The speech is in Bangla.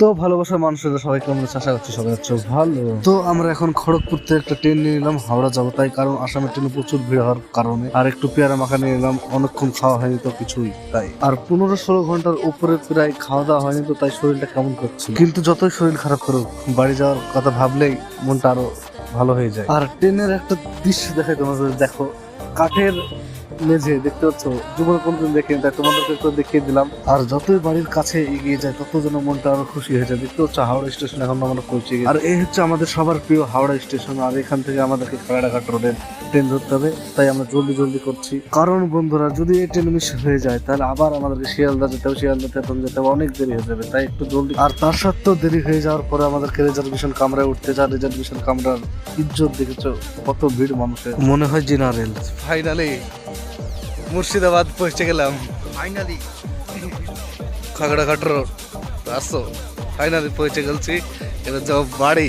তো ভালোবাসার মানুষেরা সবাই কেমন আছে, আশা করছি সবাই হচ্ছে ভালো। তো আমরা এখন খড়গপুর থেকে একটা ট্রেন নিয়ে নিলাম হাওড়া যাবো, তাই কারণ আসামের ট্রেনে প্রচুর ভিড় হওয়ার কারণে। আর একটু পেয়ারা মাখা নিয়ে নিলাম, অনেকক্ষণ খাওয়া হয়নি তো কিছুই, তাই আর 15-16 ঘন্টার উপরে প্রায় খাওয়া দাওয়া হয়নি, তো তাই শরীরটা কেমন করছে। কিন্তু যতই শরীর খারাপ করুক, বাড়ি যাওয়ার কথা ভাবলেই মনটা আরো ভালো হয়ে যায়। আর ট্রেনের একটা দৃশ্য দেখাই তোমাদের, দেখো কাঠের মেঝে দেখতে পাচ্ছ, জীবনে কোনদিন দেখিনি, তাই তোমাদেরকে একটু দেখিয়ে দিলাম। আর যতই বাড়ির কাছে এগিয়ে যায় তত যেন মনটা আরো খুশি হয়ে যায়। দেখতে পাচ্ছ হাওড়া স্টেশন এখন আমরা পৌঁছে গেছি, আর এই হচ্ছে আমাদের সবার প্রিয় হাওড়া স্টেশন। আর এখান থেকে আমাদেরকে কালাডাঘাট রোডের ট্রেন ধরতে হবে, তাই আমরা জলদি করছি। কারণ বন্ধুরা, যদি এই ট্রেন মিস হয়ে যায় তাহলে আবার আমাদেরকে শিয়ালদা যেতে হবে, শিয়ালদা থেকে যেতে হবে, অনেক দেরি হয়ে যাবে, তাই একটু জলদি। আর তার সত্ত্বেও দেরি হয়ে যাওয়ার পরে আমাদেরকে রিজার্ভেশন কামরায় উঠতে চায়। রিজার্ভেশন কামরার ইজ্জত দেখেছো, কত ভিড় মানুষের, মনে হয় জেনারেল। ফাইনালি মুর্শিদাবাদ পৌঁছে গেলাম, ফাইনালি খাগড়াঘাট রোড। আসো, ফাইনালি পৌঁছে গেছি, এবার যাও বাড়ি।